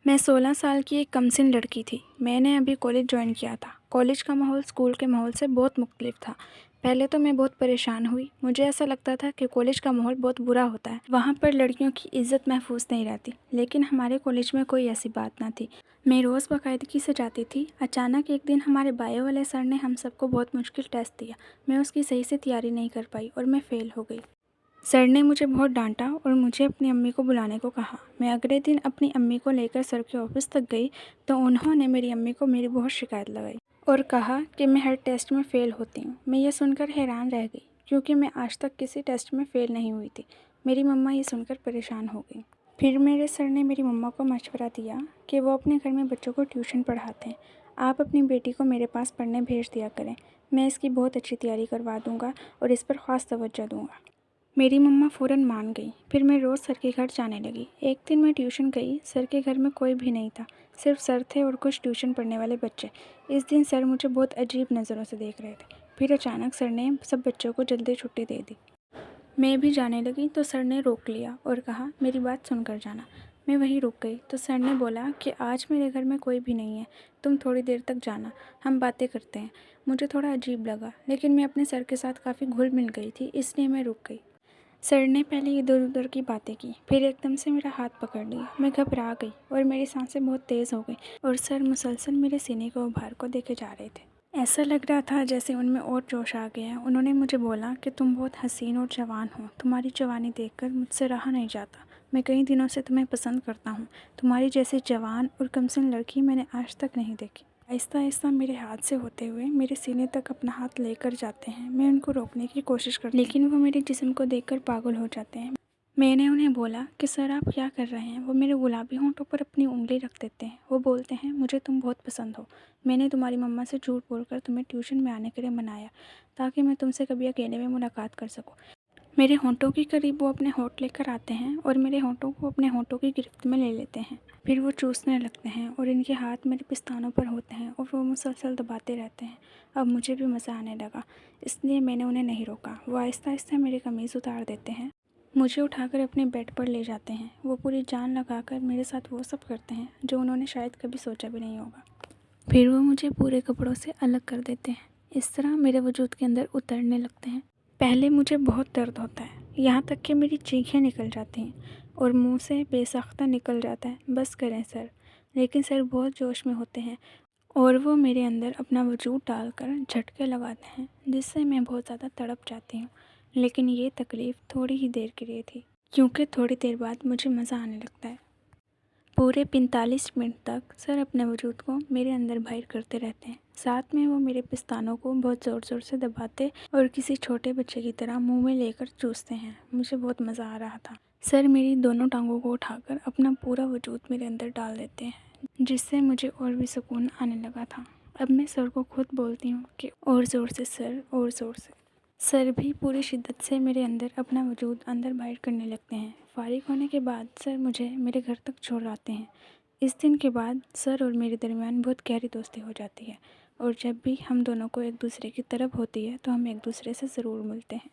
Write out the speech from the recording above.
मैं 16 साल की एक कमसिन लड़की थी। मैंने अभी कॉलेज ज्वाइन किया था। कॉलेज का माहौल स्कूल के माहौल से बहुत मुख्तलिफ था। पहले तो मैं बहुत परेशान हुई। मुझे ऐसा लगता था कि कॉलेज का माहौल बहुत बुरा होता है, वहाँ पर लड़कियों की इज्जत महफूज नहीं रहती। लेकिन हमारे कॉलेज में कोई ऐसी बात ना थी। मैं रोज़ बाकायदगी से जाती थी। अचानक एक दिन हमारे बायो वाले सर ने हम सबको बहुत मुश्किल टेस्ट दिया। मैं उसकी सही से तैयारी नहीं कर पाई और मैं फ़ेल हो गई। सर ने मुझे बहुत डांटा और मुझे अपनी अम्मी को बुलाने को कहा। मैं अगले दिन अपनी अम्मी को लेकर सर के ऑफिस तक गई तो उन्होंने मेरी अम्मी को मेरी बहुत शिकायत लगाई और कहा कि मैं हर टेस्ट में फ़ेल होती हूँ। मैं ये सुनकर हैरान रह गई क्योंकि मैं आज तक किसी टेस्ट में फ़ेल नहीं हुई थी। मेरी मम्मा ये सुनकर परेशान हो गई। फिर मेरे सर ने मेरी मम्मा को मशवरा दिया कि वो अपने घर में बच्चों को ट्यूशन पढ़ाते हैं। आप अपनी बेटी को मेरे पास पढ़ने भेज दिया करें। मैं इसकी बहुत अच्छी तैयारी करवा दूँगा और इस पर ख़ास तवज्जो दूँगा। मेरी मम्मा फ़ौरन मान गई। फिर मैं रोज़ सर के घर जाने लगी। एक दिन मैं ट्यूशन गई। सर के घर में कोई भी नहीं था, सिर्फ सर थे और कुछ ट्यूशन पढ़ने वाले बच्चे। इस दिन सर मुझे बहुत अजीब नज़रों से देख रहे थे। फिर अचानक सर ने सब बच्चों को जल्दी छुट्टी दे दी। मैं भी जाने लगी तो सर ने रोक लिया और कहा, मेरी बात सुनकर जाना। मैं वहीं रुक गई तो सर ने बोला कि आज मेरे घर में कोई भी नहीं है, तुम थोड़ी देर तक जाना, हम बातें करते हैं। मुझे थोड़ा अजीब लगा, लेकिन मैं अपने सर के साथ काफ़ी घुल मिल गई थी, इसलिए मैं रुक गई। सर ने पहले इधर उधर की बातें की, फिर एकदम से मेरा हाथ पकड़ लिया। मैं घबरा गई और मेरी सांसें बहुत तेज़ हो गई और सर मुसलसल मेरे सीने को उभार को देखे जा रहे थे। ऐसा लग रहा था जैसे उनमें और जोश आ गया है। उन्होंने मुझे बोला कि तुम बहुत हसीन और जवान हो, तुम्हारी जवानी देखकर मुझसे रहा नहीं जाता। मैं कई दिनों से तुम्हें पसंद करता हूँ। तुम्हारी जैसी जवान और कमसिन लड़की मैंने आज तक नहीं देखी। आहिस्ता आहिस्ता मेरे हाथ से होते हुए मेरे सीने तक अपना हाथ लेकर जाते हैं। मैं उनको रोकने की कोशिश करती हूँ, लेकिन वो मेरे जिस्म को देखकर पागल हो जाते हैं। मैंने उन्हें बोला कि सर आप क्या कर रहे हैं। वो मेरे गुलाबी होंठों पर अपनी उंगली रख देते हैं। वो बोलते हैं, मुझे तुम बहुत पसंद हो। मैंने तुम्हारी मम्मा से झूठ बोलकर तुम्हें ट्यूशन में आने के लिए मनाया ताकि मैं तुमसे कभी अकेले में मुलाकात कर सकूं। मेरे होंठों के करीब वो अपने होंठ लेकर आते हैं और मेरे होंठों को अपने होंठों की गिरफ्त में ले लेते हैं। फिर वो चूसने लगते हैं और इनके हाथ मेरे पिस्तानों पर होते हैं और वो मुसलसल दबाते रहते हैं। अब मुझे भी मज़ा आने लगा, इसलिए मैंने उन्हें नहीं रोका। वो आहिस्ता आहिस्ता मेरी कमीज़ उतार देते हैं, मुझे उठाकर अपने बेड पर ले जाते हैं। वो पूरी जान लगाकर मेरे साथ वो सब करते हैं जो उन्होंने शायद कभी सोचा भी नहीं होगा। फिर वो मुझे पूरे कपड़ों से अलग कर देते हैं। इस तरह मेरे वजूद के अंदर उतरने लगते हैं। पहले मुझे बहुत दर्द होता है, यहाँ तक कि मेरी चीखें निकल जाती हैं और मुंह से बेसाख्ता निकल जाता है, बस करें सर। लेकिन सर बहुत जोश में होते हैं और वो मेरे अंदर अपना वजूद डालकर झटके लगाते हैं, जिससे मैं बहुत ज़्यादा तड़प जाती हूँ। लेकिन ये तकलीफ़ थोड़ी ही देर के लिए थी, क्योंकि थोड़ी देर बाद मुझे मज़ा आने लगता है। पूरे 45 मिनट तक सर अपने वजूद को मेरे अंदर बाहर करते रहते हैं। साथ में वो मेरे पिस्तानों को बहुत ज़ोर ज़ोर से दबाते और किसी छोटे बच्चे की तरह मुंह में लेकर चूसते हैं। मुझे बहुत मज़ा आ रहा था। सर मेरी दोनों टांगों को उठाकर अपना पूरा वजूद मेरे अंदर डाल देते हैं, जिससे मुझे और भी सुकून आने लगा था। अब मैं सर को खुद बोलती हूँ कि और ज़ोर से सर, और ज़ोर से। सर भी पूरी शिद्दत से मेरे अंदर अपना वजूद अंदर बाहर करने लगते हैं। फारिग होने के बाद सर मुझे मेरे घर तक छोड़ आते हैं। इस दिन के बाद सर और मेरे दरमियान बहुत गहरी दोस्ती हो जाती है और जब भी हम दोनों को एक दूसरे की तलब होती है तो हम एक दूसरे से ज़रूर मिलते हैं।